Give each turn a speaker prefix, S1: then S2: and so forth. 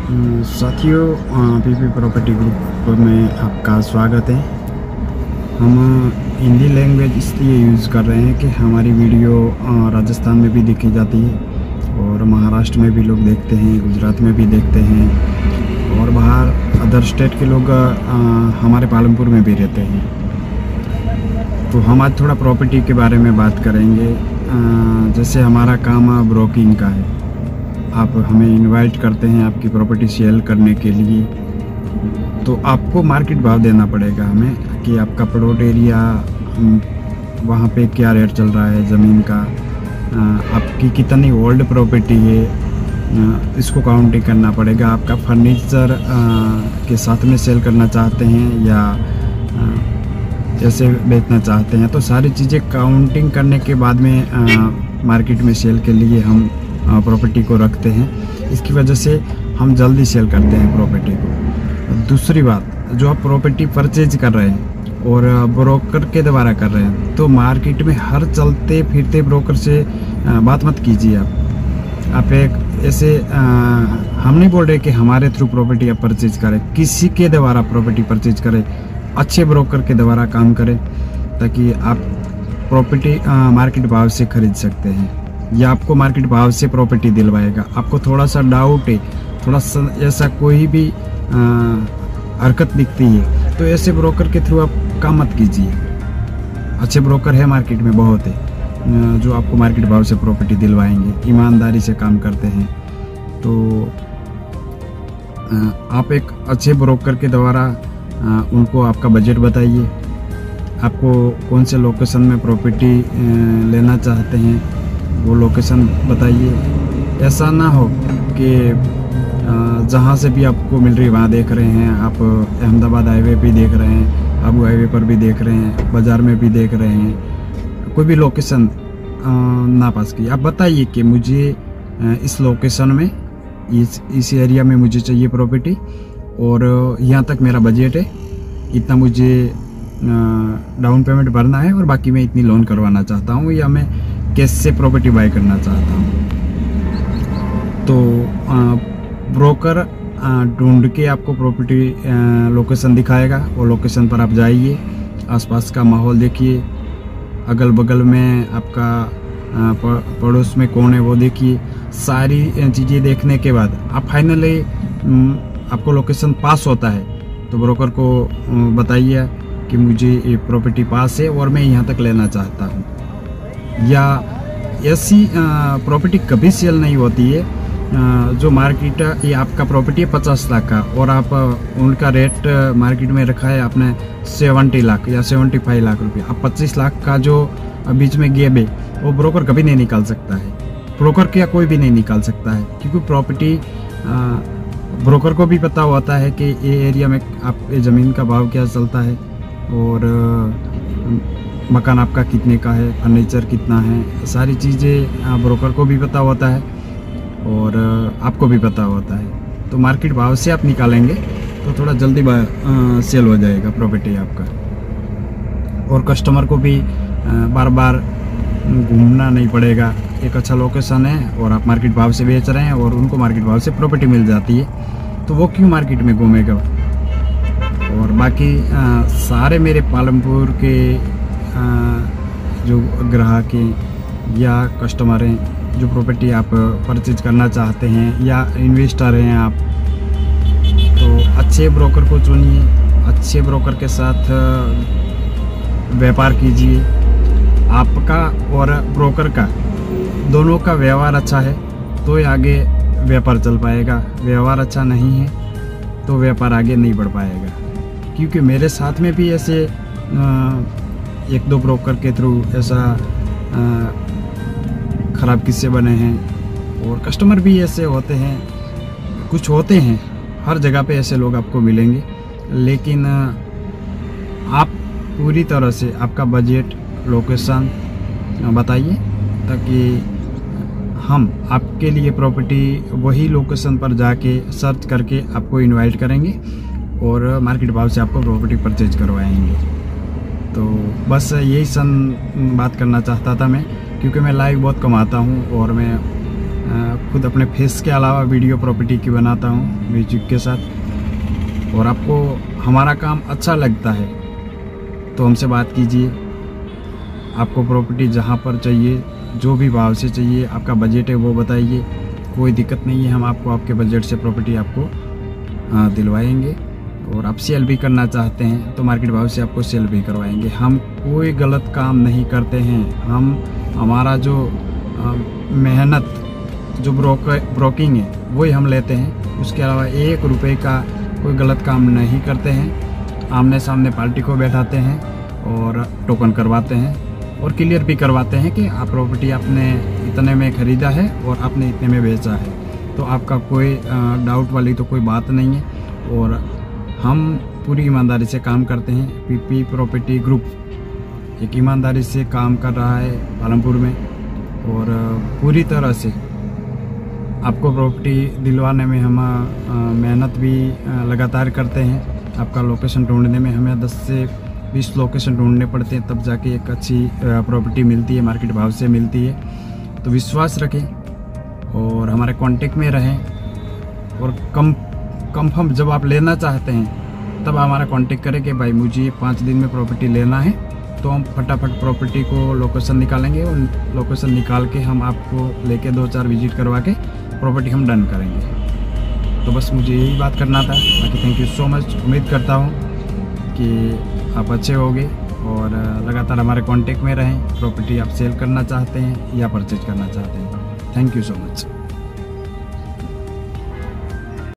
S1: साथियों, PP property group में आपका स्वागत है। हम हिंदी लैंग्वेज इसलिए यूज़ कर रहे हैं कि हमारी वीडियो राजस्थान में भी देखी जाती है और महाराष्ट्र में भी लोग देखते हैं, गुजरात में भी देखते हैं और बाहर अदर स्टेट के लोग हमारे पालमपुर में भी रहते हैं। तो हम आज थोड़ा प्रॉपर्टी के बारे में बात करेंगे। जैसे हमारा काम ब्रोकिंग का है, आप हमें इनवाइट करते हैं आपकी प्रॉपर्टी सेल करने के लिए, तो आपको मार्केट भाव देना पड़ेगा हमें कि आपका प्लॉट एरिया वहाँ पे क्या रेट चल रहा है ज़मीन का, आपकी कितनी ओल्ड प्रॉपर्टी है, इसको काउंटिंग करना पड़ेगा। आपका फर्नीचर के साथ में सेल करना चाहते हैं या जैसे बेचना चाहते हैं, तो सारी चीज़ें काउंटिंग करने के बाद में मार्केट में सेल के लिए हम प्रॉपर्टी को रखते हैं। इसकी वजह से हम जल्दी सेल करते हैं प्रॉपर्टी को। दूसरी बात, जो आप प्रॉपर्टी परचेज कर रहे हैं और ब्रोकर के द्वारा कर रहे हैं, तो मार्केट में हर चलते फिरते ब्रोकर से बात मत कीजिए। आप एक ऐसे हम नहीं बोल रहे कि हमारे थ्रू प्रॉपर्टी आप परचेज करें, किसी के द्वारा प्रॉपर्टी परचेज करें, अच्छे ब्रोकर के द्वारा काम करें ताकि आप प्रॉपर्टी मार्केट भाव से खरीद सकते हैं या आपको मार्केट भाव से प्रॉपर्टी दिलवाएगा। आपको थोड़ा सा डाउट है, थोड़ा सा ऐसा कोई भी हरकत दिखती है, तो ऐसे ब्रोकर के थ्रू आप काम मत कीजिए। अच्छे ब्रोकर है मार्केट में बहुत है जो आपको मार्केट भाव से प्रॉपर्टी दिलवाएंगे, ईमानदारी से काम करते हैं। तो आप एक अच्छे ब्रोकर के द्वारा उनको आपका बजट बताइए, आपको कौन से लोकेशन में प्रॉपर्टी लेना चाहते हैं वो लोकेशन बताइए। ऐसा ना हो कि जहाँ से भी आपको मिल रही है वहाँ देख रहे हैं, आप अहमदाबाद हाईवे पे देख रहे हैं, आबू हाईवे पर भी देख रहे हैं, बाज़ार में भी देख रहे हैं, कोई भी लोकेशन ना पास की। आप बताइए कि मुझे इस लोकेशन में इस एरिया में मुझे चाहिए प्रॉपर्टी और यहाँ तक मेरा बजट है, इतना मुझे डाउन पेमेंट भरना है और बाकी मैं इतनी लोन करवाना चाहता हूँ या मैं कैश से प्रॉपर्टी बाय करना चाहता हूँ। तो ब्रोकर ढूंढ के आपको प्रॉपर्टी लोकेशन दिखाएगा, वो लोकेशन पर आप जाइए, आसपास का माहौल देखिए, अगल बगल में आपका पड़ोस में कौन है वो देखिए। सारी चीज़ें देखने के बाद आप फाइनली आपको लोकेशन पास होता है तो ब्रोकर को बताइए कि मुझे ये प्रॉपर्टी पास है और मैं यहाँ तक लेना चाहता हूँ। या ऐसी प्रॉपर्टी कभी सेल नहीं होती है जो मार्केट, ये आपका प्रॉपर्टी है 50 लाख का और आप उनका रेट मार्केट में रखा है आपने 70 लाख या 75 लाख रुपये, अब 25 लाख का जो बीच में गैप है वो ब्रोकर कभी नहीं निकाल सकता है, ब्रोकर क्या कोई भी नहीं निकाल सकता है, क्योंकि प्रॉपर्टी ब्रोकर को भी पता होता है कि ये एरिया में आप ज़मीन का भाव क्या चलता है और मकान आपका कितने का है, फर्नीचर कितना है, सारी चीज़ें ब्रोकर को भी पता होता है और आपको भी पता होता है। तो मार्केट भाव से आप निकालेंगे तो थोड़ा जल्दी सेल हो जाएगा प्रॉपर्टी आपका, और कस्टमर को भी बार बार घूमना नहीं पड़ेगा। एक अच्छा लोकेशन है और आप मार्केट भाव से बेच रहे हैं और उनको मार्केट भाव से प्रॉपर्टी मिल जाती है, तो वो क्यों मार्केट में घूमेगा। और बाकी सारे मेरे पालमपुर के जो ग्राहक हैं या कस्टमर हैं जो प्रॉपर्टी आप परचेज करना चाहते हैं या इन्वेस्टर हैं आप, तो अच्छे ब्रोकर को चुनिए, अच्छे ब्रोकर के साथ व्यापार कीजिए। आपका और ब्रोकर का दोनों का व्यवहार अच्छा है तो आगे व्यापार चल पाएगा, व्यवहार अच्छा नहीं है तो व्यापार आगे नहीं बढ़ पाएगा। क्योंकि मेरे साथ में भी ऐसे एक दो ब्रोकर के थ्रू ऐसा ख़राब किस्से बने हैं और कस्टमर भी ऐसे होते हैं, कुछ होते हैं, हर जगह पे ऐसे लोग आपको मिलेंगे। लेकिन आप पूरी तरह से आपका बजट, लोकेशन बताइए ताकि हम आपके लिए प्रॉपर्टी वही लोकेशन पर जाके सर्च करके आपको इनवाइट करेंगे और मार्केट भाव से आपको प्रॉपर्टी परचेज करवाएंगे। तो बस यही बात करना चाहता था मैं, क्योंकि मैं लाइव बहुत कमाता हूँ और मैं खुद अपने फेस के अलावा वीडियो प्रॉपर्टी की बनाता हूँ म्यूजिक के साथ। और आपको हमारा काम अच्छा लगता है तो हमसे बात कीजिए। आपको प्रॉपर्टी जहाँ पर चाहिए, जो भी भाव से चाहिए, आपका बजट है वो बताइए, कोई दिक्कत नहीं है, हम आपको आपके बजट से प्रॉपर्टी आपको दिलवाएंगे। और आप सेल भी करना चाहते हैं तो मार्केट भाव से आपको सेल भी करवाएंगे। हम कोई गलत काम नहीं करते हैं। हमारा जो मेहनत जो ब्रोकिंग है वही हम लेते हैं, उसके अलावा 1 रुपये का कोई गलत काम नहीं करते हैं। आमने सामने पार्टी को बैठाते हैं और टोकन करवाते हैं और क्लियर भी करवाते हैं कि आप प्रॉपर्टी आपने इतने में ख़रीदा है और आपने इतने में बेचा है, तो आपका कोई डाउट वाली तो कोई बात नहीं है। और हम पूरी ईमानदारी से काम करते हैं। पीपी प्रॉपर्टी ग्रुप एक ईमानदारी से काम कर रहा है पालमपुर में और पूरी तरह से आपको प्रॉपर्टी दिलवाने में हम मेहनत भी लगातार करते हैं। आपका लोकेशन ढूंढने में हमें 10 से 20 लोकेशन ढूंढने पड़ते हैं, तब जाके एक अच्छी प्रॉपर्टी मिलती है, मार्केट भाव से मिलती है। तो विश्वास रखें और हमारे कांटेक्ट में रहें। और कंफर्म जब आप लेना चाहते हैं तब हमारा कांटेक्ट करें कि भाई मुझे 5 दिन में प्रॉपर्टी लेना है, तो हम फटाफट प्रॉपर्टी को लोकेशन निकालेंगे और लोकेशन निकाल के हम आपको लेके 2-4 विजिट करवा के प्रॉपर्टी हम डन करेंगे। तो बस मुझे यही बात करना था। बाकी थैंक यू सो मच। उम्मीद करता हूँ कि आप अच्छे होंगे और लगातार हमारे कांटेक्ट में रहें। प्रॉपर्टी आप सेल करना चाहते हैं या परचेज करना चाहते हैं। Thank you so much.